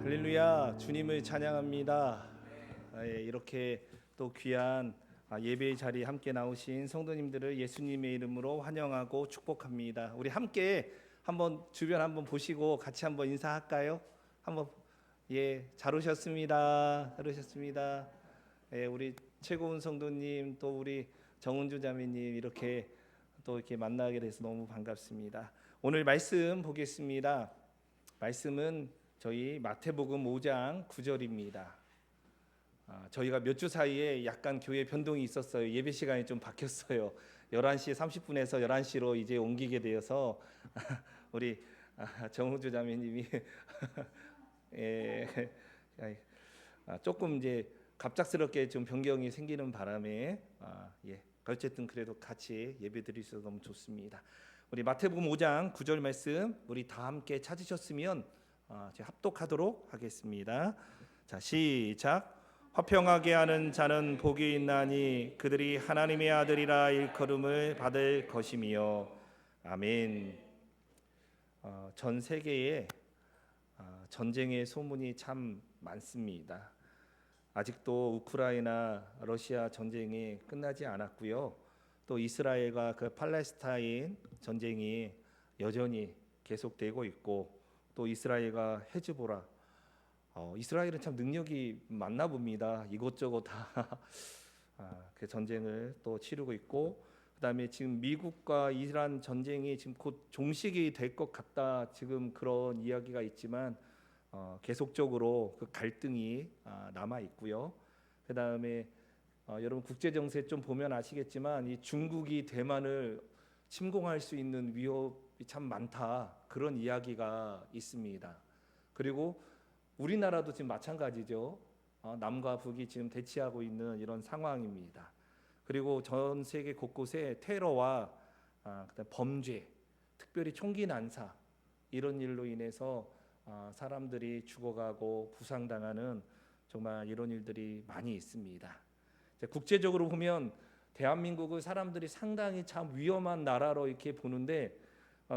할렐루야, 주님을 찬양합니다. 이렇게 또 귀한 예배의 자리에 함께 나오신 성도님들을 예수님의 이름으로 환영하고 축복합니다. 우리 함께 한번 주변 한번 보시고 같이 한번 인사할까요? 한번. 잘 오셨습니다. 잘 오셨습니다. 우리 최고운 성도님, 또 우리 정은주 자매님 이렇게 또 이렇게 만나게 돼서 너무 반갑습니다. 오늘 말씀 보겠습니다. 말씀은 저희 마태복음 5장 9절입니다. 저희가 몇 주 사이에 약간 교회 변동이 있었어요. 예배 시간이 좀 바뀌었어요. 11시 30분에서 11시로 이제 옮기게 되어서 우리 정우주 자매님이 조금 이제 갑작스럽게 좀 변경이 생기는 바람에 어쨌든 그래도 같이 예배 드릴 수 있어서 너무 좋습니다. 우리 마태복음 5장 9절 말씀 우리 다 함께 찾으셨으면 제가 합독하도록 하겠습니다. 자, 시작. 화평하게 하는 자는 복이 있나니 그들이 하나님의 아들이라 일컬음을 받을 것이며. 아멘. 전 세계에 전쟁의 소문이 참 많습니다. 아직도 우크라이나 러시아 전쟁이 끝나지 않았고요. 또 이스라엘과 그 팔레스타인 전쟁이 여전히 계속되고 있고, 또 이스라엘과 헤즈보라, 이스라엘은 참 능력이 많나 봅니다. 이것저것 다 그 전쟁을 또 치르고 있고, 그다음에 지금 미국과 이란 전쟁이 지금 곧 종식이 될 것 같다, 지금 그런 이야기가 있지만 계속적으로 그 갈등이 남아 있고요. 그다음에 여러분 국제 정세 좀 보면 아시겠지만 이 중국이 대만을 침공할 수 있는 위협이 참 많다, 그런 이야기가 있습니다. 그리고 우리나라도 지금 마찬가지죠. 남과 북이 지금 대치하고 있는 이런 상황입니다. 그리고 전 세계 곳곳에 테러와 범죄, 특별히 총기 난사, 이런 일로 인해서 사람들이 죽어가고 부상당하는 정말 이런 일들이 많이 있습니다. 국제적으로 보면 대한민국을 사람들이 상당히 참 위험한 나라로 이렇게 보는데,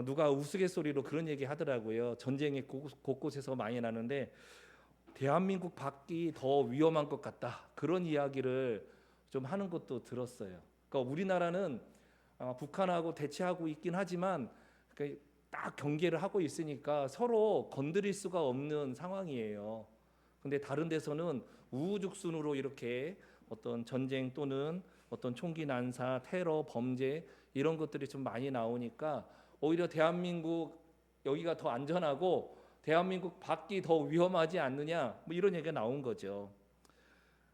누가 우스갯소리로 그런 얘기 하더라고요. 전쟁이 곳곳에서 많이 나는데 대한민국 밖이 더 위험한 것 같다, 그런 이야기를 좀 하는 것도 들었어요. 그러니까 우리나라는 북한하고 대치하고 있긴 하지만 딱 경계를 하고 있으니까 서로 건드릴 수가 없는 상황이에요. 근데 다른 데서는 우후죽순으로 이렇게 어떤 전쟁 또는 어떤 총기 난사, 테러, 범죄, 이런 것들이 좀 많이 나오니까 오히려 대한민국 여기가 더 안전하고 대한민국 밖이 더 위험하지 않느냐, 뭐 이런 얘기가 나온 거죠.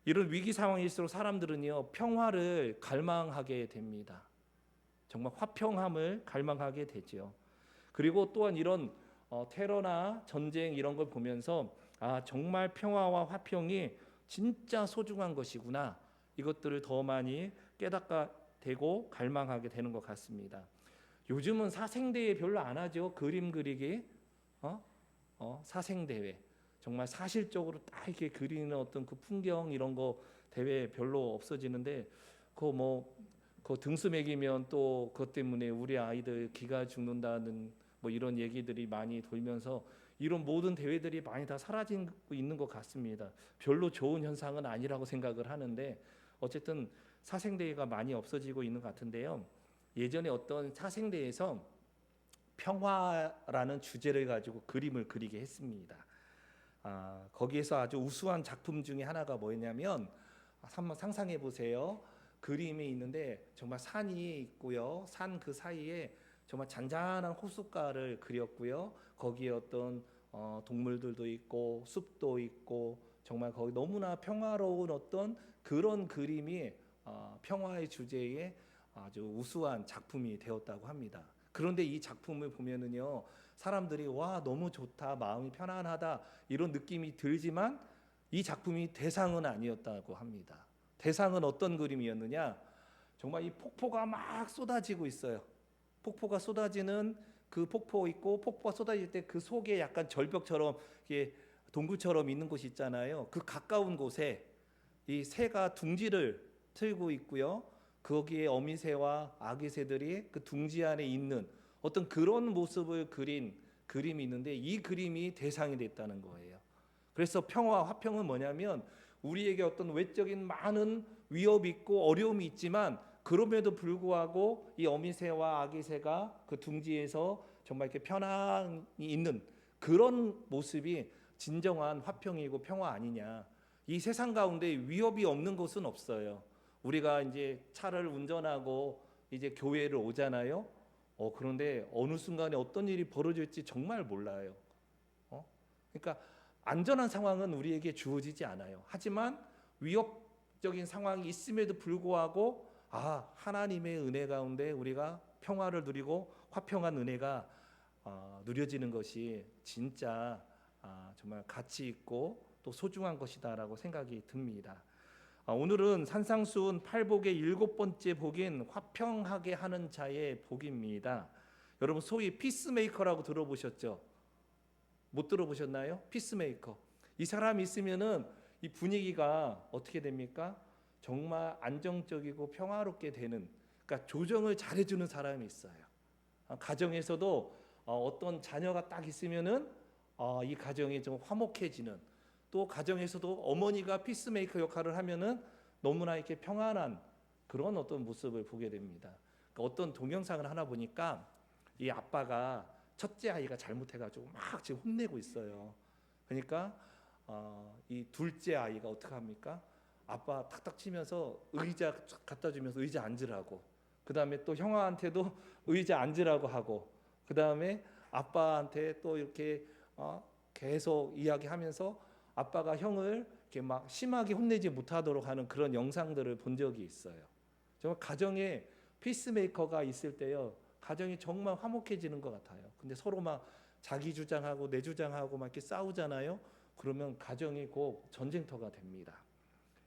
이런 위기 상황일수록 사람들은요, 평화를 갈망하게 됩니다. 정말 화평함을 갈망하게 되죠. 그리고 또한 이런 테러나 전쟁 이런 걸 보면서 정말 평화와 화평이 진짜 소중한 것이구나, 이것들을 더 많이 깨닫게 되고 갈망하게 되는 것 같습니다. 요즘은 사생대회 별로 안 하죠. 그림 그리기, 사생대회, 정말 사실적으로 딱 이렇게 그리는 어떤 그 풍경 이런 거 대회 별로 없어지는데, 그 등수 매기면 또 그것 때문에 우리 아이들 기가 죽는다는 뭐 이런 얘기들이 많이 돌면서 이런 모든 대회들이 많이 다 사라지고 있는 것 같습니다. 별로 좋은 현상은 아니라고 생각을 하는데, 어쨌든 사생대회가 많이 없어지고 있는 것 같은데요. 예전에 어떤 사생대회에서 평화라는 주제를 가지고 그림을 그리게 했습니다. 거기에서 아주 우수한 작품 중에 하나가 뭐였냐면, 한번 상상해 보세요. 그림이 있는데 정말 산이 있고요. 산 그 사이에 정말 잔잔한 호숫가를 그렸고요. 거기에 어떤 동물들도 있고 숲도 있고, 정말 거기 너무나 평화로운 어떤 그런 그림이 평화의 주제에 아주 우수한 작품이 되었다고 합니다. 그런데 이 작품을 보면은요, 사람들이 와 너무 좋다, 마음이 편안하다, 이런 느낌이 들지만 이 작품이 대상은 아니었다고 합니다. 대상은 어떤 그림이었느냐? 정말 이 폭포가 막 쏟아지고 있어요. 폭포가 쏟아지는 그 폭포 있고, 폭포가 쏟아질 때 그 속에 약간 절벽처럼 이게 동굴처럼 있는 곳이 있잖아요. 그 가까운 곳에 이 새가 둥지를 틀고 있고요. 거기에 어미새와 아기새들이 그 둥지 안에 있는 어떤 그런 모습을 그린 그림이 있는데, 이 그림이 대상이 됐다는 거예요. 그래서 평화, 화평은 뭐냐면 우리에게 어떤 외적인 많은 위협이 있고 어려움이 있지만 그럼에도 불구하고 이 어미새와 아기새가 그 둥지에서 정말 이렇게 편안히 있는 그런 모습이 진정한 화평이고 평화 아니냐. 이 세상 가운데 위협이 없는 곳은 없어요. 우리가 이제 차를 운전하고 이제 교회를 오잖아요. 그런데 어느 순간에 어떤 일이 벌어질지 정말 몰라요. 그러니까 안전한 상황은 우리에게 주어지지 않아요. 하지만 위협적인 상황이 있음에도 불구하고 하나님의 은혜 가운데 우리가 평화를 누리고 화평한 은혜가 누려지는 것이 진짜 정말 가치 있고 또 소중한 것이다라고 생각이 듭니다. 오늘은 산상수훈 8복의 7번째 복인 화평하게 하는 자의 복입니다. 여러분 소위 피스메이커라고 들어보셨죠? 못 들어보셨나요? 피스메이커. 이 사람이 있으면은 이 분위기가 어떻게 됩니까? 정말 안정적이고 평화롭게 되는, 그러니까 조정을 잘해주는 사람이 있어요. 가정에서도 어떤 자녀가 딱 있으면은 이 가정이 좀 화목해지는, 또 가정에서도 어머니가 피스메이커 역할을 하면은 너무나 이렇게 평안한 그런 어떤 모습을 보게 됩니다. 그러니까 어떤 동영상을 하나 보니까 이 아빠가 첫째 아이가 잘못해가지고 막 지금 혼내고 있어요. 그러니까 이 둘째 아이가 어떻게 합니까? 아빠 탁탁 치면서 의자 갖다 주면서 의자 앉으라고. 그 다음에 또 형아한테도 의자 앉으라고 하고. 그 다음에 아빠한테 또 이렇게 계속 이야기하면서 아빠가 형을 이렇게 막 심하게 혼내지 못하도록 하는 그런 영상들을 본 적이 있어요. 정말 가정에 피스메이커가 있을 때요, 가정이 정말 화목해지는 것 같아요. 근데 서로 막 자기 주장하고 내 주장하고 막 이렇게 싸우잖아요. 그러면 가정이 곧 전쟁터가 됩니다.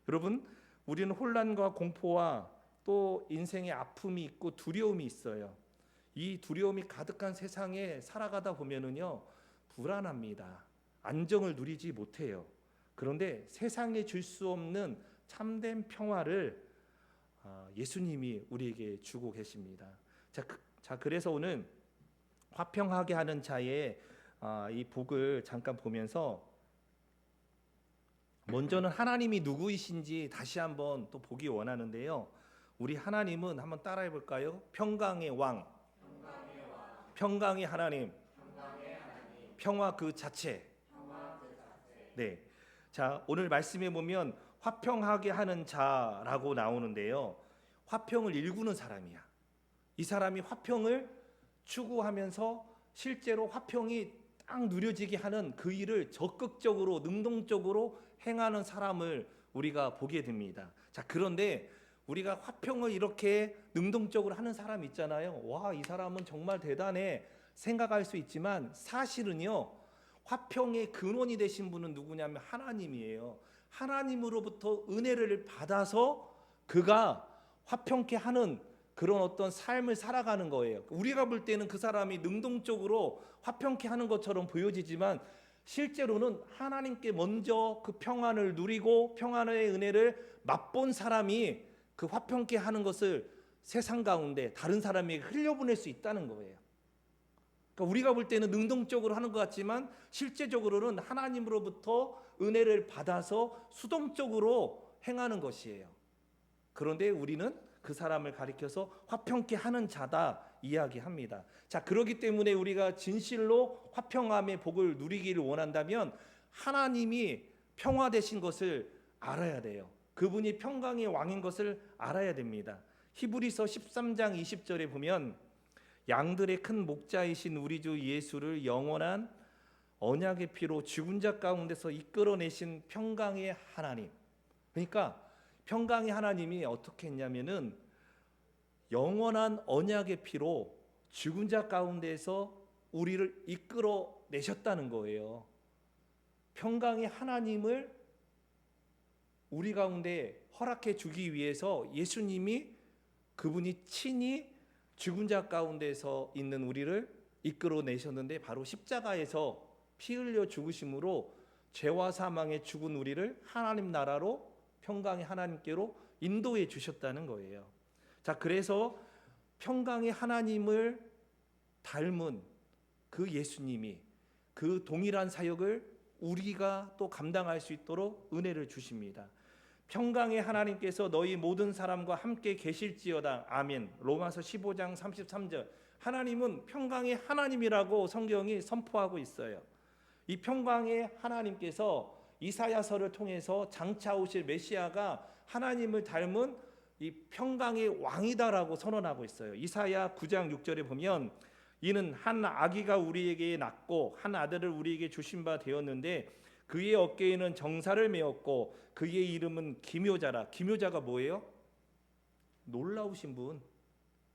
여러분, 우리는 혼란과 공포와 또 인생의 아픔이 있고 두려움이 있어요. 이 두려움이 가득한 세상에 살아가다 보면은요, 불안합니다. 안정을 누리지 못해요. 그런데 세상에 줄 수 없는 참된 평화를 예수님이 우리에게 주고 계십니다. 자, 그래서 오늘 화평하게 하는 자의 이 복을 잠깐 보면서 먼저는 하나님이 누구이신지 다시 한번 또 보기 원하는데요. 우리 하나님은 한번 따라해 볼까요? 평강의 왕, 평강의 하나님, 평화 그 자체. 네. 자, 오늘 말씀에 보면 화평하게 하는 자라고 나오는데요. 화평을 일구는 사람이야. 이 사람이 화평을 추구하면서 실제로 화평이 딱 누려지게 하는 그 일을 적극적으로 능동적으로 행하는 사람을 우리가 보게 됩니다. 자, 그런데 우리가 화평을 이렇게 능동적으로 하는 사람 있잖아요. 와, 이 사람은 정말 대단해 생각할 수 있지만 사실은요, 화평의 근원이 되신 분은 누구냐면 하나님이에요. 하나님으로부터 은혜를 받아서 그가 화평케 하는 그런 어떤 삶을 살아가는 거예요. 우리가 볼 때는 그 사람이 능동적으로 화평케 하는 것처럼 보여지지만 실제로는 하나님께 먼저 그 평안을 누리고 평안의 은혜를 맛본 사람이 그 화평케 하는 것을 세상 가운데 다른 사람에게 흘려보낼 수 있다는 거예요. 그러니까 우리가 볼 때는 능동적으로 하는 것 같지만 실제적으로는 하나님으로부터 은혜를 받아서 수동적으로 행하는 것이에요. 그런데 우리는 그 사람을 가리켜서 화평케 하는 자다 이야기합니다. 자, 그렇기 때문에 우리가 진실로 화평함의 복을 누리기를 원한다면 하나님이 평화 되신 것을 알아야 돼요. 그분이 평강의 왕인 것을 알아야 됩니다. 히브리서 13장 20절에 보면 양들의 큰 목자이신 우리 주 예수를 영원한 언약의 피로 죽은 자 가운데서 이끌어내신 평강의 하나님. 그러니까 평강의 하나님이 어떻게 했냐면은 영원한 언약의 피로 죽은 자 가운데서 우리를 이끌어내셨다는 거예요. 평강의 하나님을 우리 가운데 허락해 주기 위해서 예수님이 그분이 친히 죽은 자 가운데서 있는 우리를 이끌어내셨는데 바로 십자가에서 피 흘려 죽으심으로 죄와 사망에 죽은 우리를 하나님 나라로 평강의 하나님께로 인도해 주셨다는 거예요. 자, 그래서 평강의 하나님을 닮은 그 예수님이 그 동일한 사역을 우리가 또 감당할 수 있도록 은혜를 주십니다. 평강의 하나님께서 너희 모든 사람과 함께 계실지어다. 아멘. 로마서 15장 33절. 하나님은 평강의 하나님이라고 성경이 선포하고 있어요. 이 평강의 하나님께서 이사야서를 통해서 장차 오실 메시아가 하나님을 닮은 이 평강의 왕이다라고 선언하고 있어요. 이사야 9장 6절에 보면 이는 한 아기가 우리에게 낳고 한 아들을 우리에게 주신 바 되었는데 그의 어깨에는 정사를 메었고 그의 이름은 기묘자라. 기묘자가 뭐예요? 놀라우신 분.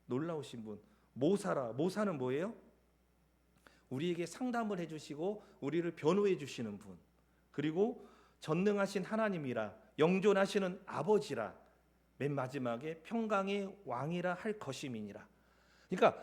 놀라우신 분. 모사라. 모사는 뭐예요? 우리에게 상담을 해주시고 우리를 변호해 주시는 분. 그리고 전능하신 하나님이라. 영존하시는 아버지라. 맨 마지막에 평강의 왕이라 할 것임이니라. 그러니까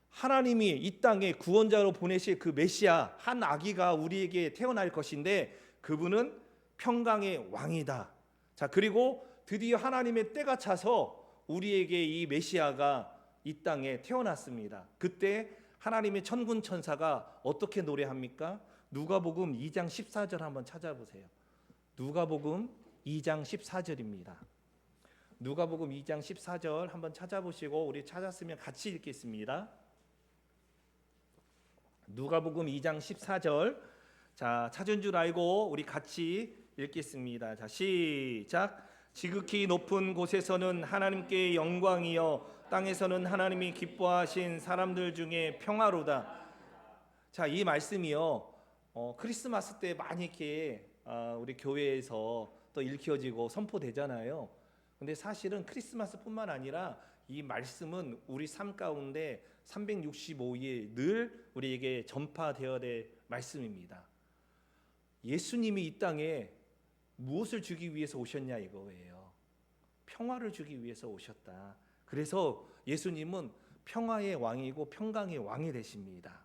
하나님이 이 땅에 구원자로 보내실 그 메시아 한 아기가 우리에게 태어날 것인데 그분은 평강의 왕이다. 자, 그리고 드디어 하나님의 때가 차서 우리에게 이 메시아가 이 땅에 태어났습니다. 그때 하나님의 천군 천사가 어떻게 노래합니까? 누가복음 2장 14절 한번 찾아보세요. 누가복음 2장 14절입니다. 누가복음 2장 14절 한번 찾아보시고 우리 찾았으면 같이 읽겠습니다. 누가복음 2장 14절. 자, 찾은 줄 알고 우리 같이 읽겠습니다. 자, 시작. 지극히 높은 곳에서는 하나님께 영광이여 땅에서는 하나님이 기뻐하신 사람들 중에 평화로다. 자, 이 말씀이요. 크리스마스 때 많이 이렇게 우리 교회에서 또 읽혀지고 선포되잖아요. 근데 사실은 크리스마스뿐만 아니라 이 말씀은 우리 삶 가운데 365일 늘 우리에게 전파되어야 될 말씀입니다. 예수님이 이 땅에 무엇을 주기 위해서 오셨냐 이거예요. 평화를 주기 위해서 오셨다. 그래서 예수님은 평화의 왕이고 평강의 왕이 되십니다.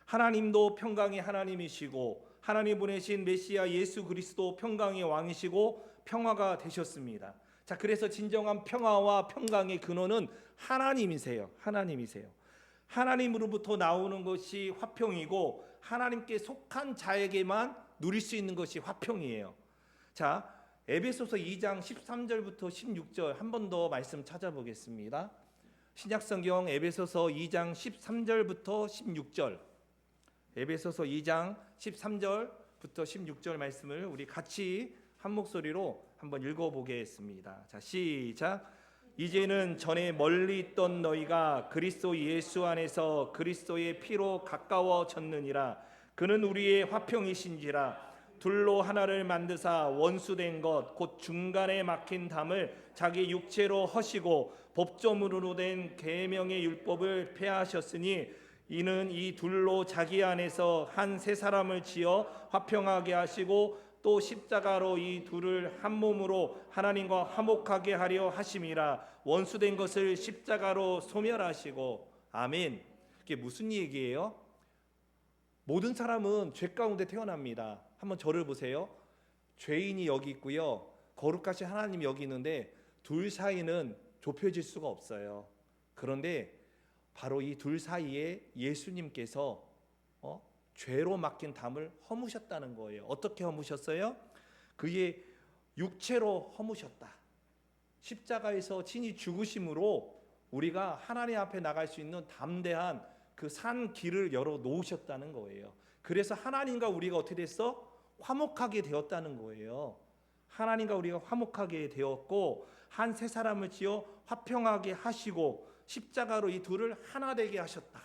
하나님도 평강의 하나님이시고 하나님 보내신 메시아 예수 그리스도 평강의 왕이시고 평화가 되셨습니다. 자, 그래서 진정한 평화와 평강의 근원은 하나님이세요. 하나님이세요. 하나님으로부터 나오는 것이 화평이고 하나님께 속한 자에게만 누릴 수 있는 것이 화평이에요. 자, 에베소서 2장 13절부터 16절 한 번 더 말씀 찾아보겠습니다. 신약성경 에베소서 2장 13절부터 16절. 에베소서 2장 13절부터 16절 말씀을 우리 같이 한 목소리로 한번 읽어보겠습니다. 자, 시작. 이제는 전에 멀리 있던 너희가 그리스도 예수 안에서 그리스도의 피로 가까워졌느니라. 그는 우리의 화평이신지라. 둘로 하나를 만드사 원수된 것 곧 중간에 막힌 담을 자기 육체로 허시고 법조문으로 된 계명의 율법을 폐하셨으니 이는 이 둘로 자기 안에서 한 세 사람을 지어 화평하게 하시고 또 십자가로 이 둘을 한 몸으로 하나님과 화목하게 하려 하심이라. 원수된 것을 십자가로 소멸하시고. 아멘. 이게 무슨 얘기예요? 모든 사람은 죄 가운데 태어납니다. 한번 저를 보세요. 죄인이 여기 있고요, 거룩하신 하나님이 여기 있는데 둘 사이는 좁혀질 수가 없어요. 그런데 바로 이 둘 사이에 예수님께서 죄로 막힌 담을 허무셨다는 거예요. 어떻게 허무셨어요? 그의 육체로 허무셨다. 십자가에서 친히 죽으심으로 우리가 하나님 앞에 나갈 수 있는 담대한 그 산 길을 열어 놓으셨다는 거예요. 그래서 하나님과 우리가 어떻게 됐어? 화목하게 되었다는 거예요. 하나님과 우리가 화목하게 되었고 한 세 사람을 지어 화평하게 하시고 십자가로 이 둘을 하나 되게 하셨다.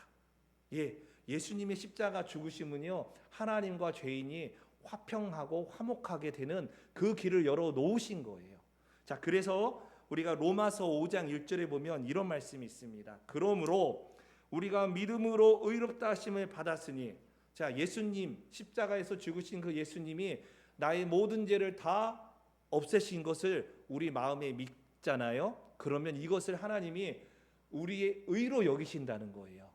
예수님의 십자가 죽으심은요, 하나님과 죄인이 화평하고 화목하게 되는 그 길을 열어 놓으신 거예요. 자, 그래서 우리가 로마서 5장 1절에 보면 이런 말씀이 있습니다. 그러므로 우리가 믿음으로 의롭다 하심을 받았으니, 자, 예수님 십자가에서 죽으신 그 예수님이 나의 모든 죄를 다 없애신 것을 우리 마음에 믿잖아요. 그러면 이것을 하나님이 우리의 의로 여기신다는 거예요.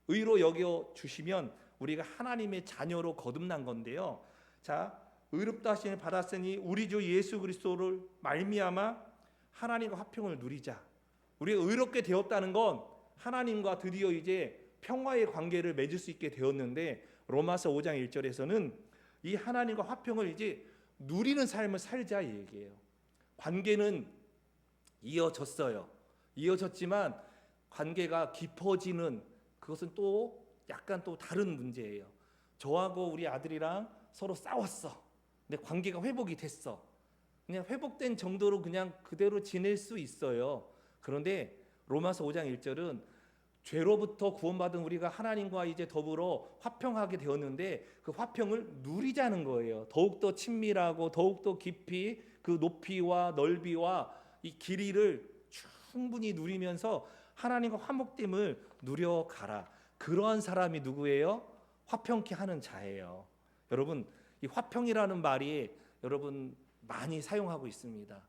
의로 여겨 주시면 우리가 하나님의 자녀로 거듭난 건데요. 자, 의롭다 하심을 받았으니 우리 주 예수 그리스도를 말미암아 하나님과 화평을 누리자. 우리가 의롭게 되었다는 건 하나님과 드디어 이제 평화의 관계를 맺을 수 있게 되었는데, 로마서 5장 1절에서는 이 하나님과 화평을 이제 누리는 삶을 살자 이 얘기예요. 관계는 이어졌어요. 이어졌지만 관계가 깊어지는 그것은 또 약간 또 다른 문제예요. 저하고 우리 아들이랑 서로 싸웠어. 근데 관계가 회복이 됐어. 그냥 회복된 정도로 그냥 그대로 지낼 수 있어요. 그런데 로마서 5장 1절은 죄로부터 구원받은 우리가 하나님과 이제 더불어 화평하게 되었는데 그 화평을 누리자는 거예요. 더욱더 친밀하고 더욱더 깊이 그 높이와 넓이와 이 길이를 충분히 누리면서 하나님과 화목됨을 누려가라. 그러한 사람이 누구예요? 화평케 하는 자예요. 여러분, 이 화평이라는 말이 여러분 많이 사용하고 있습니다.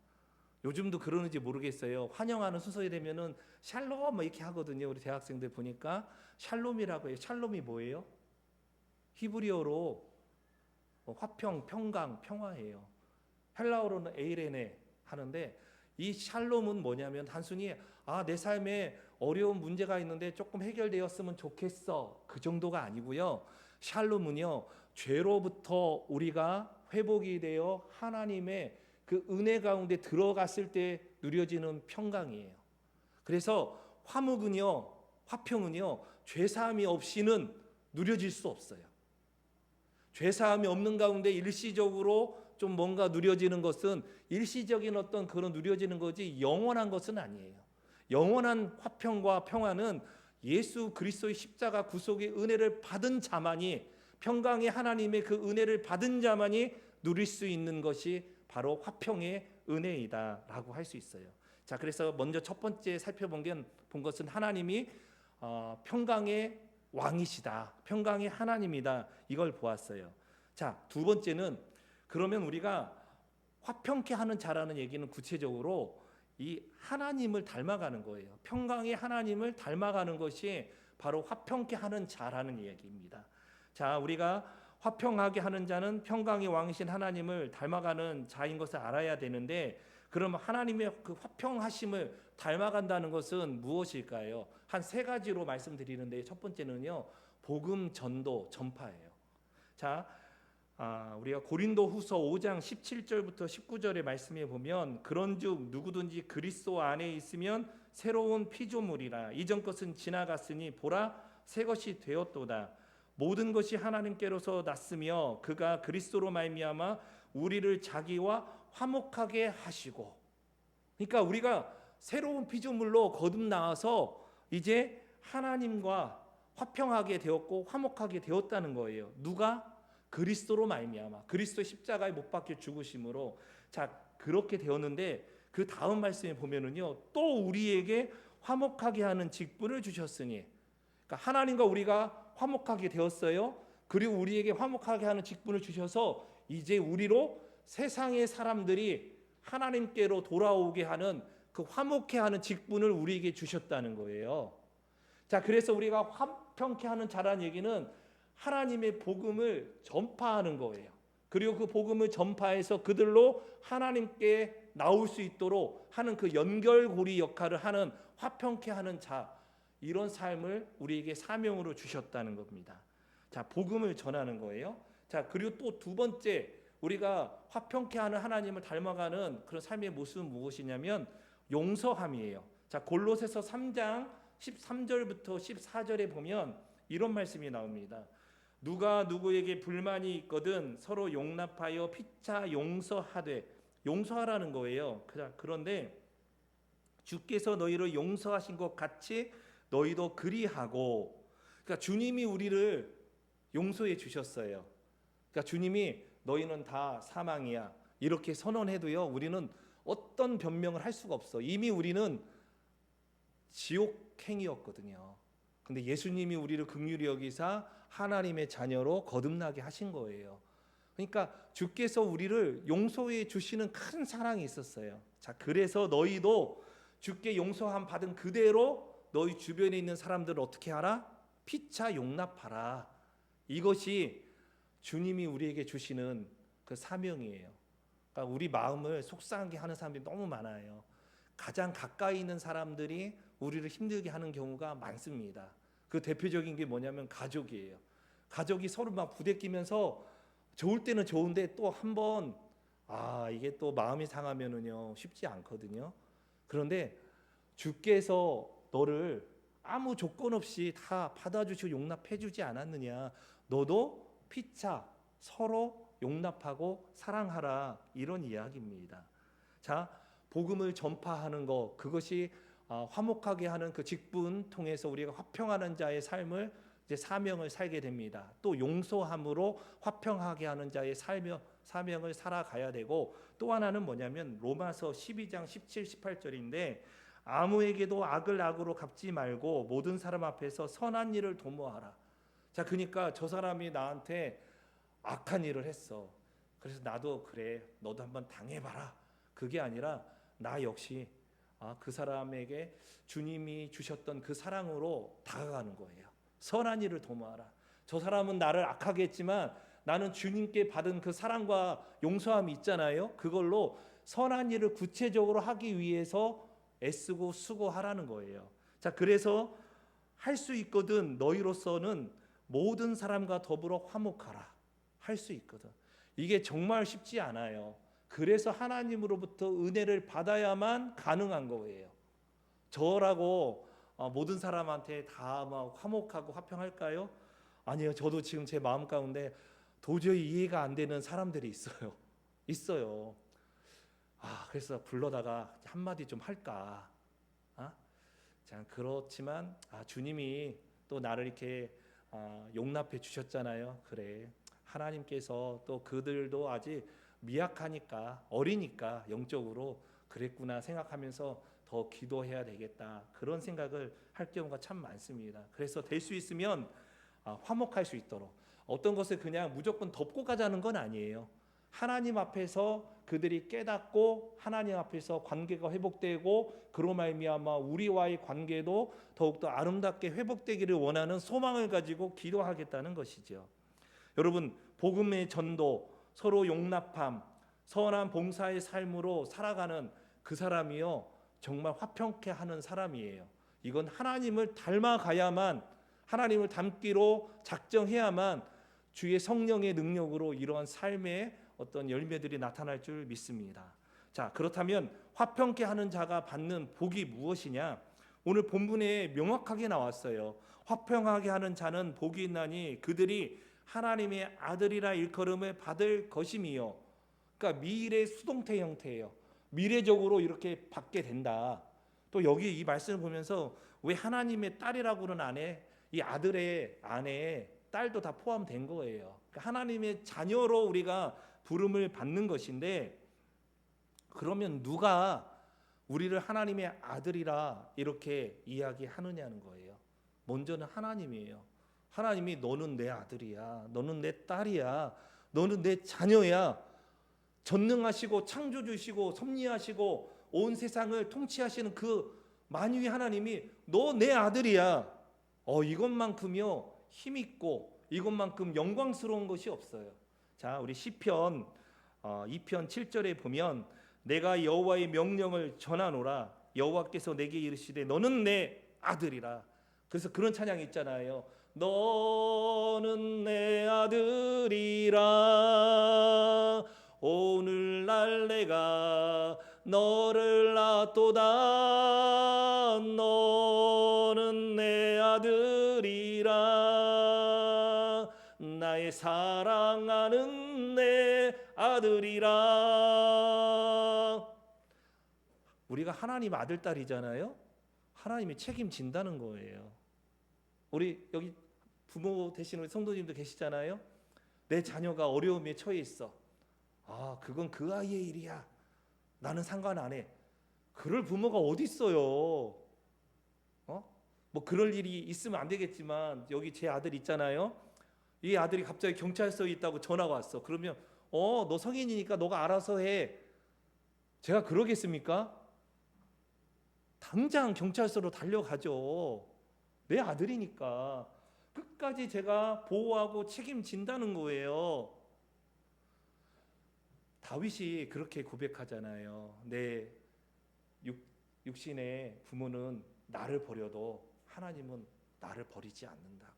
요즘도 그러는지 모르겠어요. 환영하는 순서에 되면은 샬롬 뭐 이렇게 하거든요. 우리 대학생들 보니까 샬롬이라고 해요. 샬롬이 뭐예요? 히브리어로 화평, 평강, 평화예요. 헬라어로는 에이레네 하는데 이 샬롬은 뭐냐면 단순히 내 삶에 어려운 문제가 있는데 조금 해결되었으면 좋겠어 그 정도가 아니고요. 샬롬은요, 죄로부터 우리가 회복이 되어 하나님의 그 은혜 가운데 들어갔을 때 누려지는 평강이에요. 그래서 화평은요 죄사함이 없이는 누려질 수 없어요. 죄사함이 없는 가운데 일시적으로 좀 뭔가 누려지는 것은 일시적인 어떤 그런 누려지는 거지 영원한 것은 아니에요. 영원한 화평과 평화는 예수 그리스도의 십자가 구속의 은혜를 받은 자만이, 평강의 하나님의 그 은혜를 받은 자만이 누릴 수 있는 것이 바로 화평의 은혜이다라고 할 수 있어요. 자, 그래서 먼저 첫 번째 살펴본 것은 하나님이 평강의 왕이시다, 평강의 하나님이다, 이걸 보았어요. 자, 두 번째는 그러면 우리가 화평케 하는 자라는 얘기는 구체적으로 이 하나님을 닮아가는 거예요. 평강의 하나님을 닮아가는 것이 바로 화평케 하는 자라는 얘기입니다. 자, 우리가 화평하게 하는 자는 평강의 왕이신 하나님을 닮아가는 자인 것을 알아야 되는데, 그러면 하나님의 그 화평하심을 닮아간다는 것은 무엇일까요? 한 세 가지로 말씀드리는데, 첫 번째는요, 복음 전도 전파예요. 자, 우리가 고린도후서 5장 17절부터 19절의 말씀에 보면 그런즉 누구든지 그리스도 안에 있으면 새로운 피조물이라, 이전 것은 지나갔으니 보라 새 것이 되었도다. 모든 것이 하나님께로서 났으며 그가 그리스도로 말미암아 우리를 자기와 화목하게 하시고. 그러니까 우리가 새로운 피조물로 거듭나와서 이제 하나님과 화평하게 되었고 화목하게 되었다는 거예요. 누가? 그리스도로 말미암아, 그리스도 십자가에 못 박혀 죽으심으로. 자, 그렇게 되었는데 그 다음 말씀에 보면은요, 또 우리에게 화목하게 하는 직분을 주셨으니, 그러니까 하나님과 우리가 화목하게 되었어요. 그리고 우리에게 화목하게 하는 직분을 주셔서 이제 우리로 세상의 사람들이 하나님께로 돌아오게 하는 그 화목케 하는 직분을 우리에게 주셨다는 거예요. 자, 그래서 우리가 화평케 하는 자라는 얘기는 하나님의 복음을 전파하는 거예요. 그리고 그 복음을 전파해서 그들로 하나님께 나올 수 있도록 하는 그 연결고리 역할을 하는 화평케 하는 자, 이런 삶을 우리에게 사명으로 주셨다는 겁니다. 자, 복음을 전하는 거예요. 자, 그리고 또 두 번째, 우리가 화평케 하는 하나님을 닮아가는 그런 삶의 모습은 무엇이냐면 용서함이에요. 자, 골로새서 3장 13절부터 14절에 보면 이런 말씀이 나옵니다. 누가 누구에게 불만이 있거든 서로 용납하여 피차 용서하되, 용서하라는 거예요. 그런데 주께서 너희를 용서하신 것 같이 너희도 그리하고. 그러니까 주님이 우리를 용서해 주셨어요. 그러니까 주님이 너희는 다 사망이야 이렇게 선언해도요, 우리는 어떤 변명을 할 수가 없어. 이미 우리는 지옥행이었거든요. 근데 예수님이 우리를 긍휼히 여기사 하나님의 자녀로 거듭나게 하신 거예요. 그러니까 주께서 우리를 용서해 주시는 큰 사랑이 있었어요. 자, 그래서 너희도 주께 용서함 받은 그대로 너희 주변에 있는 사람들을 어떻게 하라? 피차 용납하라. 이것이 주님이 우리에게 주시는 그 사명이에요. 그러니까 우리 마음을 속상하게 하는 사람들이 너무 많아요. 가장 가까이 있는 사람들이 우리를 힘들게 하는 경우가 많습니다. 그 대표적인 게 뭐냐면 가족이에요. 가족이 서로 막 부대끼면서 좋을 때는 좋은데 또 한번 이게 또 마음이 상하면은요 쉽지 않거든요. 그런데 주께서 너를 아무 조건 없이 다 받아주시고 용납해주지 않았느냐. 너도 피차 서로 용납하고 사랑하라, 이런 이야기입니다. 자, 복음을 전파하는 것, 그것이 화목하게 하는 그 직분 통해서 우리가 화평하는 자의 삶을, 이제 사명을 살게 됩니다. 또 용서함으로 화평하게 하는 자의 사명을 살아가야 되고, 또 하나는 뭐냐면 로마서 12장 17, 18절인데 아무에게도 악을 악으로 갚지 말고 모든 사람 앞에서 선한 일을 도모하라. 자, 그러니까 저 사람이 나한테 악한 일을 했어. 그래서 나도 그래, 너도 한번 당해봐라. 그게 아니라 나 역시 그 사람에게 주님이 주셨던 그 사랑으로 다가가는 거예요. 선한 일을 도모하라. 저 사람은 나를 악하게 했지만 나는 주님께 받은 그 사랑과 용서함이 있잖아요. 그걸로 선한 일을 구체적으로 하기 위해서 애쓰고 수고하라는 거예요. 자, 그래서 할 수 있거든. 너희로서는 모든 사람과 더불어 화목하라. 할 수 있거든. 이게 정말 쉽지 않아요. 그래서 하나님으로부터 은혜를 받아야만 가능한 거예요. 저라고 모든 사람한테 다 막 화목하고 화평할까요? 아니요. 저도 지금 제 마음 가운데 도저히 이해가 안 되는 사람들이 있어요. 그래서 불러다가 한마디 좀 할까? 자, 그렇지만 주님이 또 나를 이렇게 용납해 주셨잖아요. 그래, 하나님께서 또 그들도 아직 미약하니까, 어리니까 영적으로 그랬구나 생각하면서 더 기도해야 되겠다, 그런 생각을 할 경우가 참 많습니다. 그래서 될 수 있으면 화목할 수 있도록, 어떤 것을 그냥 무조건 덮고 가자는 건 아니에요. 하나님 앞에서 그들이 깨닫고 하나님 앞에서 관계가 회복되고 그로 말미암아 우리와의 관계도 더욱더 아름답게 회복되기를 원하는 소망을 가지고 기도하겠다는 것이죠. 여러분, 복음의 전도, 서로 용납함, 선한 봉사의 삶으로 살아가는 그 사람이요 정말 화평케 하는 사람이에요. 이건 하나님을 닮아가야만, 하나님을 닮기로 작정해야만 주의 성령의 능력으로 이러한 삶의 어떤 열매들이 나타날 줄 믿습니다. 자, 그렇다면 화평케 하는 자가 받는 복이 무엇이냐? 오늘 본문에 명확하게 나왔어요. 화평하게 하는 자는 복이 있나니 그들이 하나님의 아들이라 일컬음을 받을 것임이요. 그러니까 미래 수동태 형태예요. 미래적으로 이렇게 받게 된다. 또 여기 이 말씀을 보면서 왜 하나님의 딸이라고는 안 해? 이 아들의 안에 딸도 다 포함된 거예요. 그러니까 하나님의 자녀로 우리가 부름을 받는 것인데, 그러면 누가 우리를 하나님의 아들이라 이렇게 이야기하느냐는 거예요. 먼저는 하나님이에요. 하나님이 너는 내 아들이야, 너는 내 딸이야, 너는 내 자녀야. 전능하시고 창조주시고 섭리하시고 온 세상을 통치하시는 그 만유의 하나님이 너 내 아들이야. 이것만큼요 힘있고 이것만큼 영광스러운 것이 없어요. 자, 우리 시편 2편 7절에 보면 내가 여호와의 명령을 전하노라, 여호와께서 내게 이르시되 너는 내 아들이라. 그래서 그런 찬양이 있잖아요. 너는 내 아들이라, 오늘날 내가 너를 낳도다, 너는 내 아들이라, 나의 사랑하는 내 아들이라. 우리가 하나님 아들 딸이잖아요. 하나님이 책임진다는 거예요. 우리 여기 부모 되시는 우리 성도님도 계시잖아요. 내 자녀가 어려움에 처해 있어. 그건 그 아이의 일이야, 나는 상관 안 해. 그럴 부모가 어디 있어요? 뭐 그럴 일이 있으면 안 되겠지만 여기 제 아들 있잖아요. 이 아들이 갑자기 경찰서에 있다고 전화가 왔어. 그러면 너 성인이니까 너가 알아서 해. 제가 그러겠습니까? 당장 경찰서로 달려가죠. 내 아들이니까 끝까지 제가 보호하고 책임진다는 거예요. 다윗이 그렇게 고백하잖아요. 내 육신의 부모는 나를 버려도 하나님은 나를 버리지 않는다고.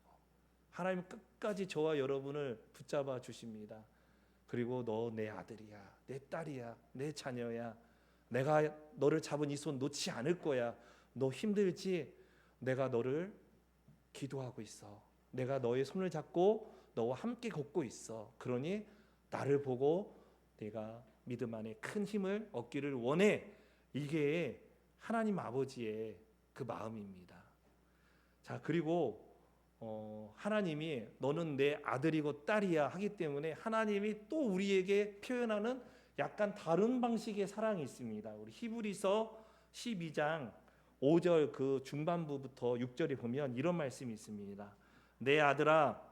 하나님 끝까지 저와 여러분을 붙잡아 주십니다. 그리고 너 내 아들이야, 내 딸이야, 내 자녀야. 내가 너를 잡은 이 손 놓지 않을 거야. 너 힘들지? 내가 너를 기도하고 있어. 내가 너의 손을 잡고 너와 함께 걷고 있어. 그러니 나를 보고 내가 믿음 안에 큰 힘을 얻기를 원해. 이게 하나님 아버지의 그 마음입니다. 자, 그리고 하나님이 너는 내 아들이고 딸이야 하기 때문에 하나님이 또 우리에게 표현하는 약간 다른 방식의 사랑이 있습니다. 우리 히브리서 12장 5절 그 중반부부터 6절에 보면 이런 말씀이 있습니다. 내 아들아,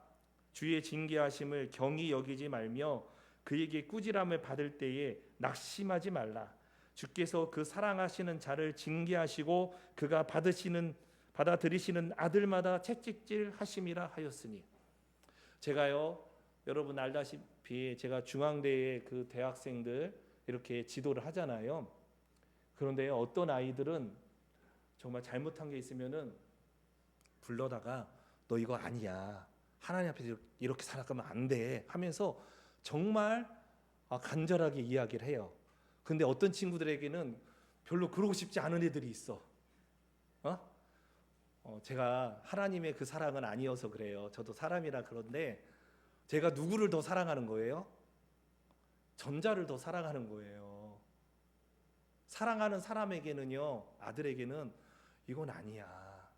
주의 징계하심을 경히 여기지 말며 그에게 꾸지람을 받을 때에 낙심하지 말라. 주께서 그 사랑하시는 자를 징계하시고 그가 받아들이시는 아들마다 채찍질 하심이라 하였으니. 제가요, 여러분 알다시피 제가 중앙대에 그 대학생들 이렇게 지도를 하잖아요. 그런데 어떤 아이들은 정말 잘못한 게 있으면은 불러다가 너 이거 아니야, 하나님 앞에서 이렇게 살아가면 안 돼 하면서 정말 간절하게 이야기를 해요. 근데 어떤 친구들에게는 별로 그러고 싶지 않은 애들이 있어. 제가 하나님의 그 사랑은 아니어서 그래요. 저도 사람이라 그런데 제가 누구를 더 사랑하는 거예요? 전자를 더 사랑하는 거예요. 사랑하는 사람에게는요, 아들에게는 이건 아니야.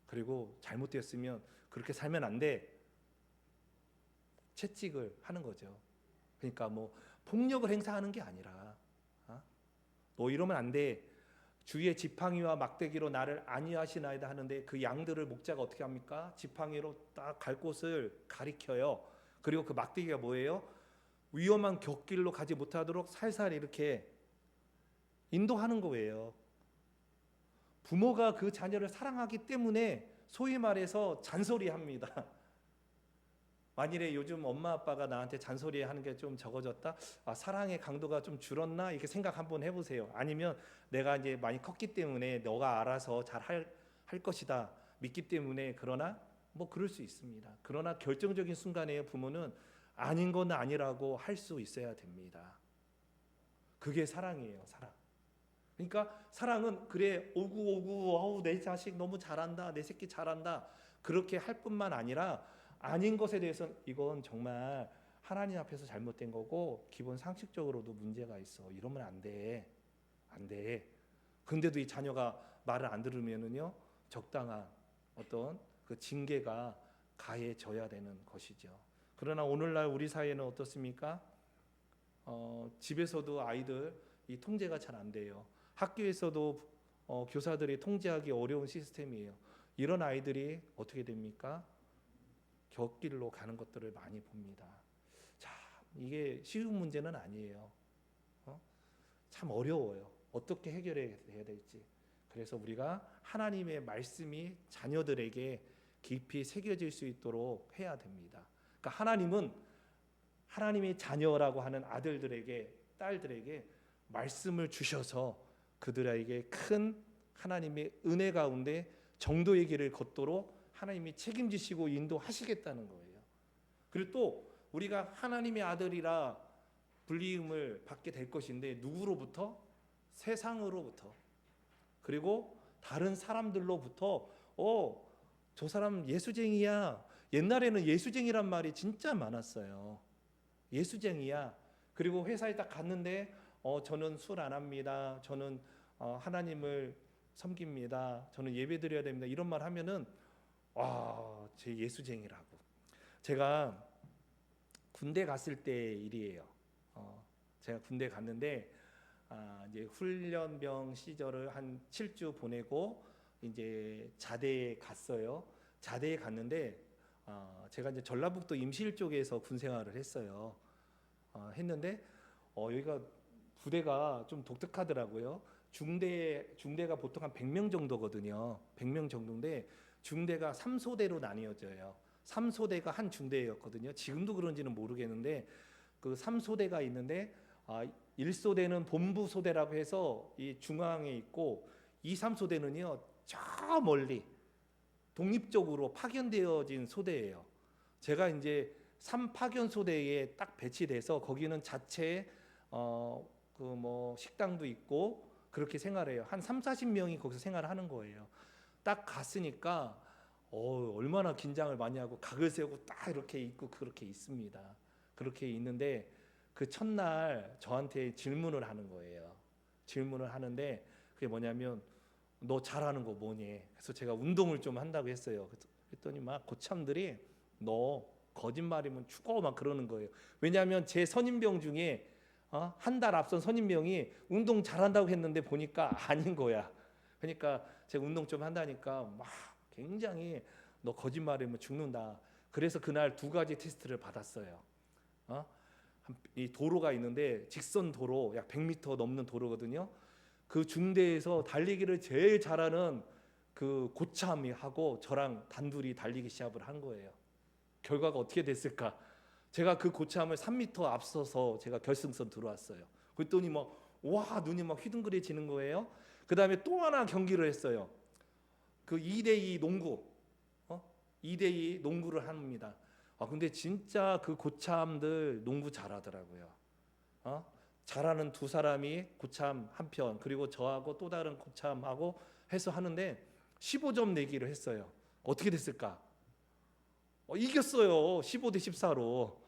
그리고 잘못되었으면 그렇게 살면 안 돼. 채찍을 하는 거죠. 그러니까 뭐 폭력을 행사하는 게 아니라 너 이러면 안 돼. 주의 지팡이와 막대기로 나를 안위하시나이다 하는데 그 양들을 목자가 어떻게 합니까? 지팡이로 딱 갈 곳을 가리켜요. 그리고 그 막대기가 뭐예요? 위험한 곁길로 가지 못하도록 살살 이렇게 인도하는 거예요. 부모가 그 자녀를 사랑하기 때문에 소위 말해서 잔소리합니다. 만일에 요즘 엄마 아빠가 나한테 잔소리하는 게 좀 적어졌다, 사랑의 강도가 좀 줄었나 이렇게 생각 한번 해보세요. 아니면 내가 이제 많이 컸기 때문에 너가 알아서 잘 할 것이다 믿기 때문에, 그러나 뭐 그럴 수 있습니다. 그러나 결정적인 순간에 부모는 아닌 건 아니라고 할 수 있어야 됩니다. 그게 사랑이에요, 사랑. 그러니까 사랑은 그래 오구 내 자식 너무 잘한다, 내 새끼 잘한다 그렇게 할 뿐만 아니라 아닌 것에 대해서는 이건 정말 하나님 앞에서 잘못된 거고 기본 상식적으로도 문제가 있어. 이러면 안 돼. 안 돼. 근데도 이 자녀가 말을 안 들으면은요, 적당한 어떤 그 징계가 가해져야 되는 것이죠. 그러나 오늘날 우리 사회는 어떻습니까? 집에서도 아이들 이 통제가 잘 안 돼요. 학교에서도 교사들이 통제하기 어려운 시스템이에요. 이런 아이들이 어떻게 됩니까? 곁길로 가는 것들을 많이 봅니다. 자, 이게 쉬운 문제는 아니에요. 참 어려워요. 어떻게 해결해야 될지. 그래서 우리가 하나님의 말씀이 자녀들에게 깊이 새겨질 수 있도록 해야 됩니다. 그러니까 하나님은 하나님의 자녀라고 하는 아들들에게, 딸들에게 말씀을 주셔서 그들에게 큰 하나님의 은혜 가운데 정도의 길을 걷도록 하나님이 책임지시고 인도하시겠다는 거예요. 그리고 또 우리가 하나님의 아들이라 불리움을 받게 될 것인데, 누구로부터? 세상으로부터, 그리고 다른 사람들로부터 저 사람 예수쟁이야. 옛날에는 예수쟁이란 말이 진짜 많았어요. 예수쟁이야. 그리고 회사에 딱 갔는데 저는 술 안 합니다. 저는 하나님을 섬깁니다. 저는 예배 드려야 됩니다. 이런 말 하면은 제 예수쟁이라고. 제가 군대 갔을 때 일이에요. 제가 군대 갔는데 이제 훈련병 시절을 한 7주 보내고 이제 자대에 갔어요. 자대에 갔는데 제가 이제 전라북도 임실 쪽에서 군 생활을 했어요. 했는데 여기가 부대가 좀 독특하더라고요. 중대가 보통 한 100명 정도거든요. 100명 정도인데 중대가 3소대로 나뉘어져요. 3소대가 한 중대였거든요. 지금도 그런지는 모르겠는데 그 3소대가 있는데 1소대는 본부 소대라고 해서 이 중앙에 있고, 2, 3소대는요 저 멀리 독립적으로 파견되어진 소대예요. 제가 이제 3파견소대에 딱 배치돼서 거기는 자체 그 뭐 식당도 있고 그렇게 생활해요. 한 3, 40명이 거기서 생활을 하는 거예요. 딱 갔으니까 얼마나 긴장을 많이 하고 각을 세우고 딱 이렇게 있고 그렇게 있습니다. 그렇게 있는데 그 첫날 저한테 질문을 하는 거예요. 질문을 하는데 그게 뭐냐면 너 잘하는 거 뭐니? 그래서 제가 운동을 좀 한다고 했어요. 그랬더니 막 고참들이 너 거짓말이면 죽어 막 그러는 거예요. 왜냐하면 제 선임병 중에 한 달 앞선 선임병이 운동 잘한다고 했는데 보니까 아닌 거야. 그러니까 제가 운동 좀 한다니까 막 굉장히 너 거짓말이면 죽는다. 그래서 그날 2가지 테스트를 받았어요. 이 도로가 있는데 직선 도로 약 100m 넘는 도로거든요. 그 중대에서 달리기를 제일 잘하는 그 고참이 하고 저랑 단둘이 달리기 시합을 한 거예요. 결과가 어떻게 됐을까? 제가 그 고참을 3m 앞서서 제가 결승선 들어왔어요. 그랬더니 와 눈이 막 휘둥그레지는 거예요. 그 다음에 또 하나 경기를 했어요. 그 2대2 농구, 2대2 농구를 합니다. 근데 진짜 그 고참들 농구 잘하더라고요. 잘하는 2사람이 고참 한 편, 그리고 저하고 또 다른 고참하고 해서 하는데 15점 내기를 했어요. 어떻게 됐을까? 이겼어요. 15대 14로.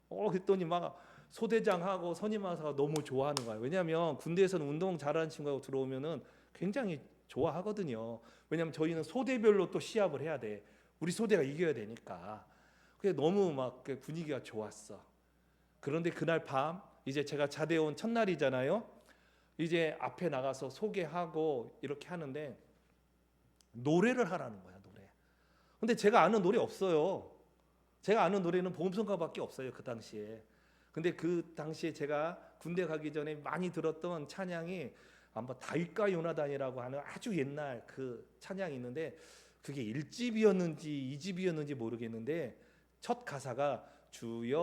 그랬더니 막 소대장하고 선임하사가 너무 좋아하는 거예요. 왜냐하면 군대에서는 운동 잘하는 친구하고 들어오면은 굉장히 좋아하거든요. 왜냐하면 저희는 소대별로 또 시합을 해야 돼. 우리 소대가 이겨야 되니까. 그게 너무 막 분위기가 좋았어. 그런데 그날 밤 이제 제가 자대 온 첫날이잖아요. 이제 앞에 나가서 소개하고 이렇게 하는데 노래를 하라는 거야, 노래. 근데 제가 아는 노래 없어요. 제가 아는 노래는 보험성가밖에 없어요, 그 당시에. 근데 그 당시에 제가 군대 가기 전에 많이 들었던 찬양이 아마 다윗과 요나단이라고 하는 아주 옛날 그 찬양이 있는데 그게 1집이었는지 2집이었는지 모르겠는데 첫 가사가 주여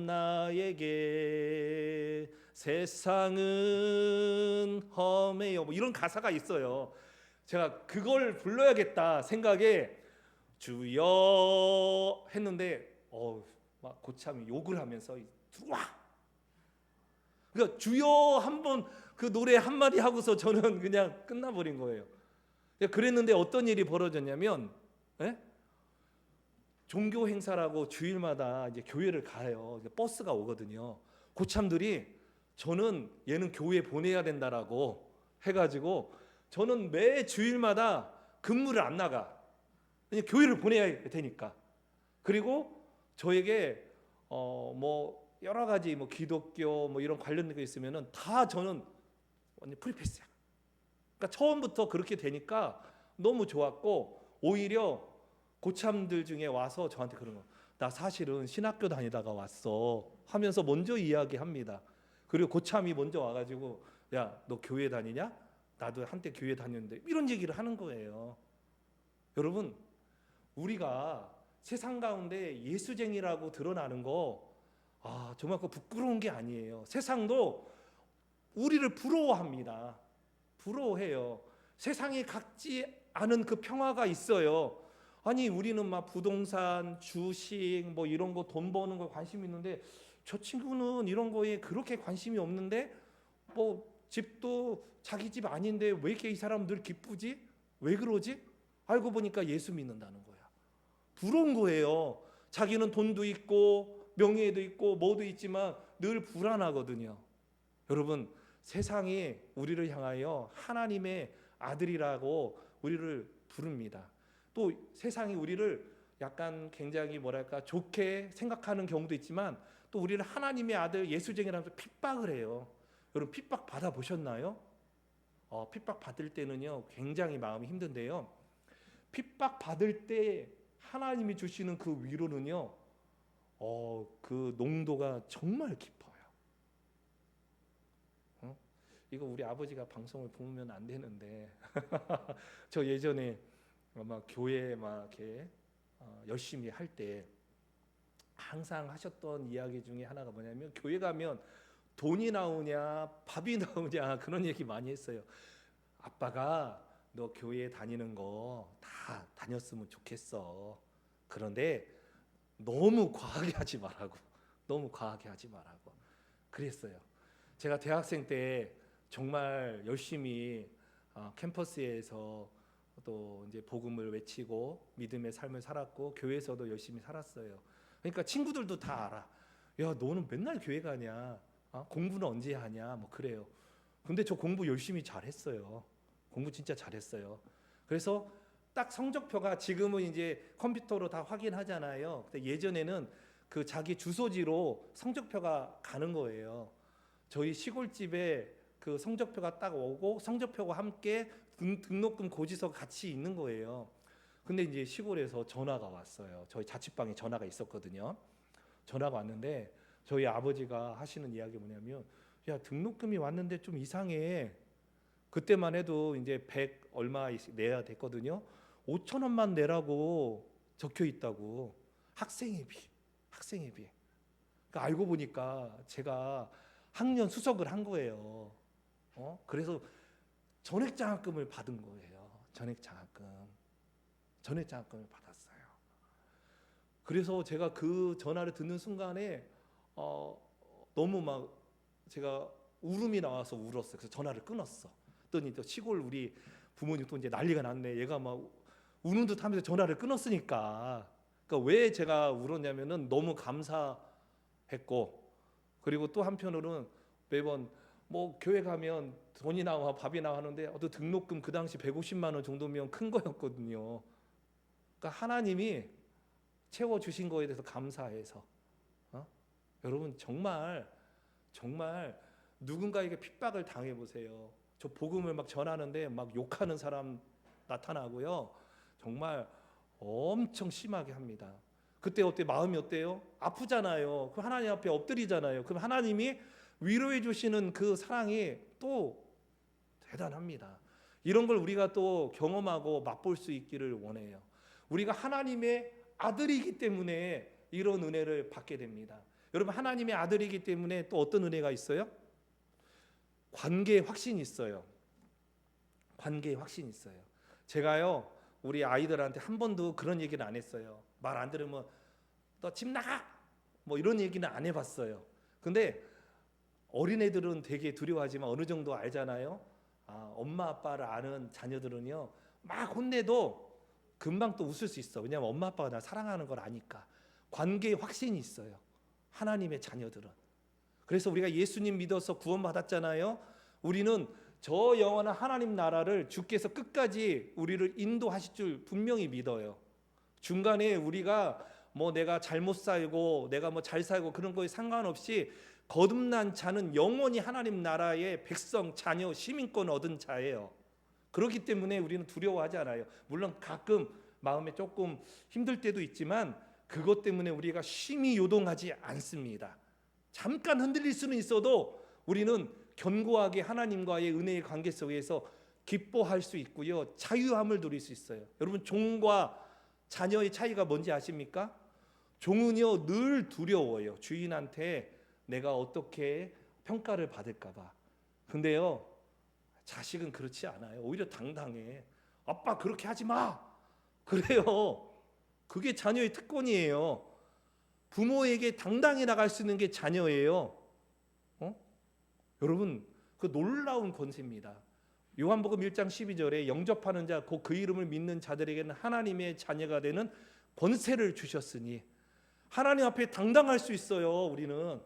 나에게 세상은 험해요 뭐 이런 가사가 있어요. 제가 그걸 불러야겠다 생각에 주여 했는데 막 고참이 욕을 하면서 들어와. 그러니까 주여 한번 그 노래 한마디 하고서 저는 그냥 끝나버린 거예요. 그랬는데 어떤 일이 벌어졌냐면 종교 행사라고 주일마다 이제 교회를 가요. 버스가 오거든요. 고참들이 저는 얘는 교회 보내야 된다라고 해가지고 저는 매 주일마다 근무를 안 나가. 교회를 보내야 되니까. 그리고 저에게 뭐 여러 가지 뭐 기독교 뭐 이런 관련된 게 있으면은 다 저는 완전 프리패스야. 그러니까 처음부터 그렇게 되니까 너무 좋았고 오히려 고참들 중에 와서 저한테 그런 거. 나 사실은 신학교 다니다가 왔어 하면서 먼저 이야기합니다. 그리고 고참이 먼저 와가지고 야, 너 교회 다니냐? 나도 한때 교회 다녔는데 이런 얘기를 하는 거예요. 여러분 우리가 세상 가운데 예수쟁이라고 드러나는 거 정말 그 부끄러운 게 아니에요. 세상도 우리를 부러워합니다. 부러워해요. 세상에 갖지 않은 그 평화가 있어요. 아니 우리는 막 부동산, 주식 뭐 이런 거 돈 버는 거 관심 있는데 저 친구는 이런 거에 그렇게 관심이 없는데 뭐 집도 자기 집 아닌데 왜 이렇게 이 사람 늘 기쁘지? 왜 그러지? 알고 보니까 예수 믿는다는 거야. 부러운 거예요. 자기는 돈도 있고 명예도 있고 뭐도 있지만 늘 불안하거든요. 여러분 세상이 우리를 향하여 하나님의 아들이라고 우리를 부릅니다. 또 세상이 우리를 약간 굉장히 뭐랄까 좋게 생각하는 경우도 있지만 또 우리를 하나님의 아들 예수쟁이라면서 핍박을 해요. 여러분 핍박 받아보셨나요? 핍박 받을 때는요 굉장히 마음이 힘든데요. 핍박 받을 때 하나님이 주시는 그 위로는요 그 농도가 정말 깊어요. 이거 우리 아버지가 방송을 보면 안 되는데 저 예전에 막 교회 막 이렇게 열심히 할 때 항상 하셨던 이야기 중에 하나가 뭐냐면 교회 가면 돈이 나오냐 밥이 나오냐 그런 얘기 많이 했어요. 아빠가 너 교회 다니는 거 다 다녔으면 좋겠어. 그런데 너무 과하게 하지 말라고. 너무 과하게 하지 말라고. 그랬어요. 제가 대학생 때 정말 열심히 캠퍼스에서 또 이제 복음을 외치고 믿음의 삶을 살았고 교회에서도 열심히 살았어요. 그러니까 친구들도 다 알아. 야, 너는 맨날 교회 가냐? 공부는 언제 하냐? 뭐 그래요. 근데 저 공부 열심히 잘했어요. 공부 진짜 잘했어요. 그래서 딱 성적표가 지금은 이제 컴퓨터로 다 확인하잖아요. 근데 예전에는 그 자기 주소지로 성적표가 가는 거예요. 저희 시골집에 그 성적표가 딱 오고 성적표와 함께 등록금 고지서가 같이 있는 거예요. 근데 이제 시골에서 전화가 왔어요. 저희 자취방에 전화가 있었거든요. 전화가 왔는데 저희 아버지가 하시는 이야기가 뭐냐면, 야, 등록금이 왔는데 좀 이상해. 그때만 해도 이제 100 얼마 내야 됐거든요. 5천 원만 내라고 적혀 있다고. 학생회비. 그러니까 알고 보니까 제가 학년 수석을 한 거예요. 그래서 전액 장학금을 받은 거예요. 전액 장학금을 받았어요. 그래서 제가 그 전화를 듣는 순간에 너무 막 제가 울음이 나와서 울었어요. 그래서 전화를 끊었어. 그랬더니 또 시골 우리 부모님 또 이제 난리가 났네. 얘가 막 우는 듯하면서 전화를 끊었으니까. 그러니까 왜 제가 울었냐면은 너무 감사했고, 그리고 또 한편으로는 매번 뭐 교회 가면 돈이 나와 밥이 나와 하는데 어떤 등록금 그 당시 150만 원 정도면 큰 거였거든요. 그러니까 하나님이 채워 주신 거에 대해서 감사해서 여러분 정말 누군가에게 핍박을 당해 보세요. 저 복음을 막 전하는데 막 욕하는 사람 나타나고요. 정말 엄청 심하게 합니다. 그때 어때? 마음이 어때요? 아프잖아요. 그럼 하나님 앞에 엎드리잖아요. 그럼 하나님이 위로해 주시는 그 사랑이 또 대단합니다. 이런 걸 우리가 또 경험하고 맛볼 수 있기를 원해요. 우리가 하나님의 아들이기 때문에 이런 은혜를 받게 됩니다. 여러분, 하나님의 아들이기 때문에 또 어떤 은혜가 있어요? 관계의 확신이 있어요. 제가요, 우리 아이들한테 한 번도 그런 얘기는 안 했어요. 말 안 들으면 너 집 나가! 뭐 이런 얘기는 안 해봤어요. 근데 어린애들은 되게 두려워하지만 어느 정도 알잖아요. 엄마 아빠를 아는 자녀들은요, 막 혼내도 금방 또 웃을 수 있어. 왜냐하면 엄마 아빠가 나 사랑하는 걸 아니까. 관계의 확신이 있어요. 하나님의 자녀들은. 그래서 우리가 예수님 믿어서 구원받았잖아요. 우리는 저 영원한 하나님 나라를 주께서 끝까지 우리를 인도하실 줄 분명히 믿어요. 중간에 우리가 뭐 내가 잘못 살고 내가 뭐 잘 살고 그런 거에 상관없이 거듭난 자는 영원히 하나님 나라의 백성, 자녀, 시민권 얻은 자예요. 그렇기 때문에 우리는 두려워하지 않아요. 물론 가끔 마음에 조금 힘들 때도 있지만 그것 때문에 우리가 심히 요동하지 않습니다. 잠깐 흔들릴 수는 있어도 우리는 견고하게 하나님과의 은혜의 관계 속에서 기뻐할 수 있고요. 자유함을 누릴 수 있어요. 여러분, 종과 자녀의 차이가 뭔지 아십니까? 종은요 늘 두려워요. 주인한테 내가 어떻게 평가를 받을까 봐. 근데요 자식은 그렇지 않아요. 오히려 당당해. 아빠 그렇게 하지 마. 그래요. 그게 자녀의 특권이에요. 부모에게 당당히 나갈 수 있는 게 자녀예요. 여러분, 그 놀라운 권세입니다. 요한복음 1장 12절에 영접하는 자 곧 그 이름을 믿는 자들에게는 하나님의 자녀가 되는 권세를 주셨으니, 하나님 앞에 당당할 수 있어요. 우리는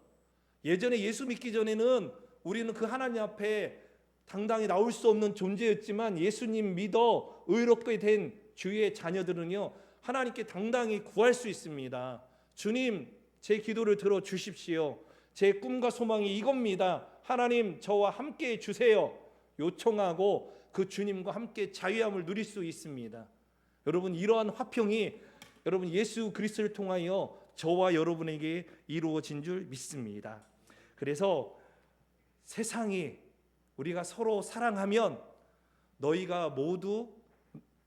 예전에 예수 믿기 전에는 우리는 그 하나님 앞에 당당히 나올 수 없는 존재였지만 예수님 믿어 의롭게 된 주의 자녀들은요 하나님께 당당히 구할 수 있습니다. 주님, 제 기도를 들어 주십시오. 제 꿈과 소망이 이겁니다. 하나님, 저와 함께 해주세요. 요청하고 그 주님과 함께 자유함을 누릴 수 있습니다. 여러분, 이러한 화평이 여러분 예수 그리스도를 통하여 저와 여러분에게 이루어진 줄 믿습니다. 그래서 세상이 우리가 서로 사랑하면 너희가 모두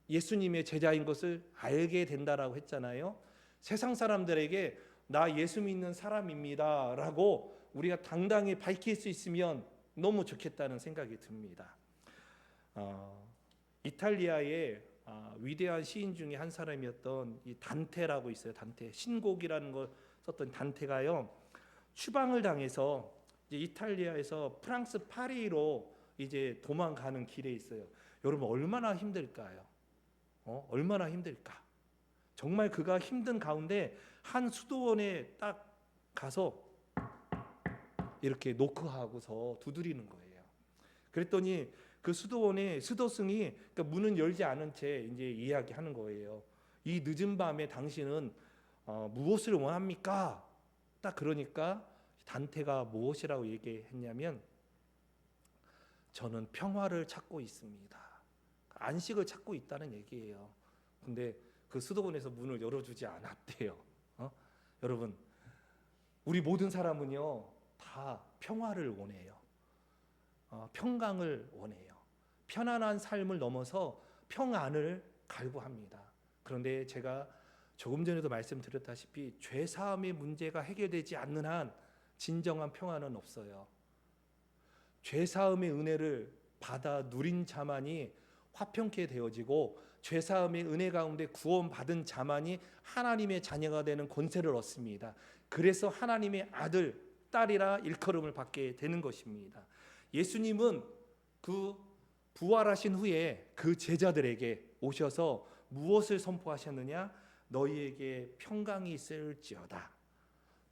예수님의 제자인 것을 알게 된다라고 했잖아요. 세상 사람들에게 나 예수 믿는 사람입니다 라고 우리가 당당히 밝힐 수 있으면 너무 좋겠다는 생각이 듭니다. 이탈리아의 위대한 시인 중에 한 사람이었던 이 단테라고 있어요. 단테, 신곡이라는 걸 썼던 단테가요, 추방을 당해서 이제 이탈리아에서 프랑스 파리로 이제 도망가는 길에 있어요. 여러분 얼마나 힘들까요? 얼마나 힘들까? 정말 그가 힘든 가운데 한 수도원에 딱 가서 이렇게 노크하고서 두드리는 거예요. 그랬더니 그 수도원의 수도승이 그러니까 문은 열지 않은 채 이제 이야기하는 거예요. 이 늦은 밤에 당신은 무엇을 원합니까? 딱 그러니까 단테가 무엇이라고 얘기했냐면, 저는 평화를 찾고 있습니다. 안식을 찾고 있다는 얘기예요. 근데 그 수도원에서 문을 열어주지 않았대요. 여러분, 우리 모든 사람은요 다 평화를 원해요. 평강을 원해요. 편안한 삶을 넘어서 평안을 갈구합니다. 그런데 제가 조금 전에도 말씀드렸다시피 죄 사함의 문제가 해결되지 않는 한 진정한 평안은 없어요. 죄 사함의 은혜를 받아 누린 자만이 화평케 되어지고, 죄 사함의 은혜 가운데 구원받은 자만이 하나님의 자녀가 되는 권세를 얻습니다. 그래서 하나님의 아들, 딸이라 일컬음을 받게 되는 것입니다. 예수님은 그 부활하신 후에 그 제자들에게 오셔서 무엇을 선포하셨느냐? 너희에게 평강이 있을지어다.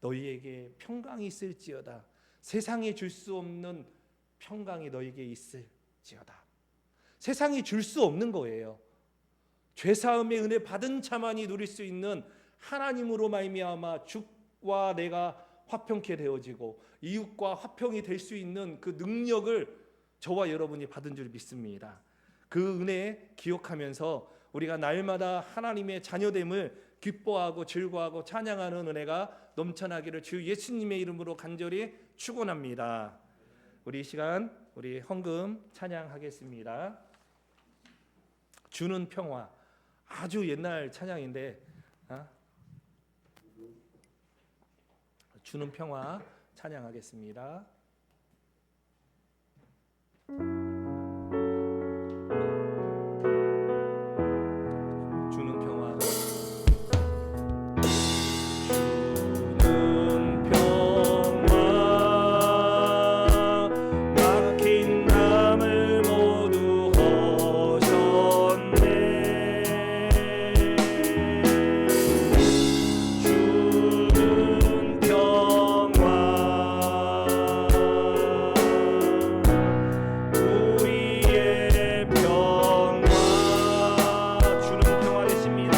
너희에게 평강이 있을지어다. 세상에 줄 수 없는 평강이 너희에게 있을지어다. 세상이 줄 수 없는 거예요. 죄사함의 은혜 받은 자만이 누릴 수 있는, 하나님으로 말미암아 주와 내가 화평케 되어지고 이웃과 화평이 될 수 있는 그 능력을 저와 여러분이 받은 줄 믿습니다. 그 은혜 기억하면서 우리가 날마다 하나님의 자녀됨을 기뻐하고 즐거워하고 찬양하는 은혜가 넘쳐나기를 주 예수님의 이름으로 간절히 축원합니다. 우리 이 시간 우리 헌금 찬양하겠습니다. 주는 평화, 아주 옛날 찬양인데 주는 평화 찬양하겠습니다. 주는 평화. 주는 평화, 막힌 담을 모두 허셨네. 주는 평화, 우리의 평화. 주는 평화 되십니다.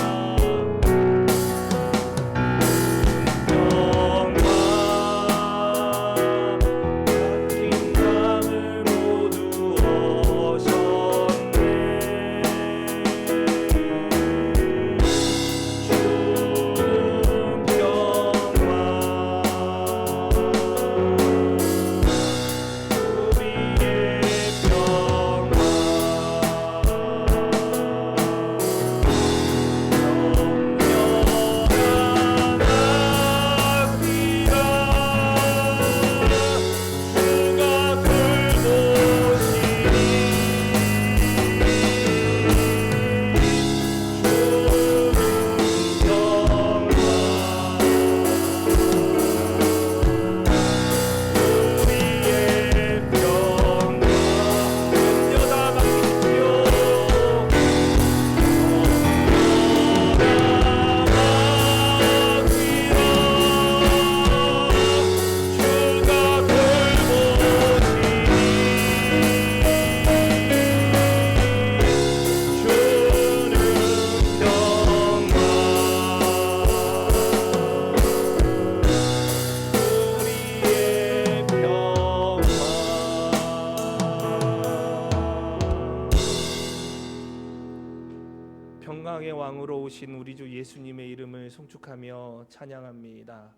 평강의 왕으로 오신 우리 주 예수님의 이름을 송축하며 찬양합니다.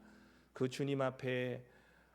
그 주님 앞에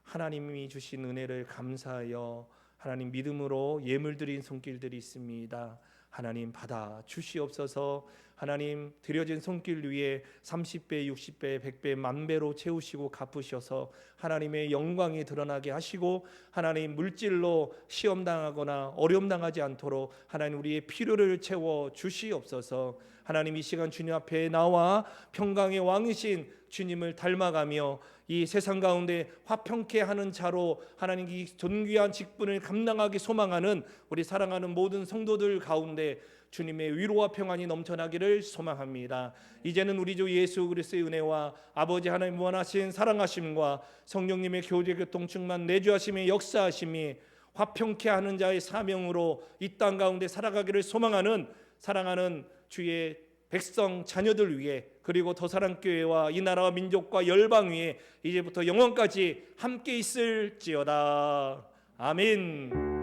하나님이 주신 은혜를 감사하여 하나님 믿음으로 예물 드린 손길들이 있습니다. 하나님 받아 주시옵소서. 하나님 드려진 손길 위에 30배, 60배, 100배, 만배로 채우시고 갚으셔서 하나님의 영광이 드러나게 하시고 하나님 물질로 시험당하거나 어려움당하지 않도록 하나님 우리의 필요를 채워 주시옵소서. 하나님 이 시간 주님 앞에 나와 평강의 왕이신 주님을 닮아가며 이 세상 가운데 화평케 하는 자로 하나님 이 존귀한 직분을 감당하기 소망하는 우리 사랑하는 모든 성도들 가운데 주님의 위로와 평안이 넘쳐나기를 소망합니다. 이제는 우리 주 예수 그리스도의 은혜와 아버지 하나님 무한하신 사랑하심과 성령님의 교제 교통 충만 내주하심의 역사하심이 화평케 하는 자의 사명으로 이 땅 가운데 살아가기를 소망하는 사랑하는 주의 백성 자녀들 위해 그리고 더사랑교회와 이 나라와 민족과 열방 위에 이제부터 영원까지 함께 있을지어다. 아멘.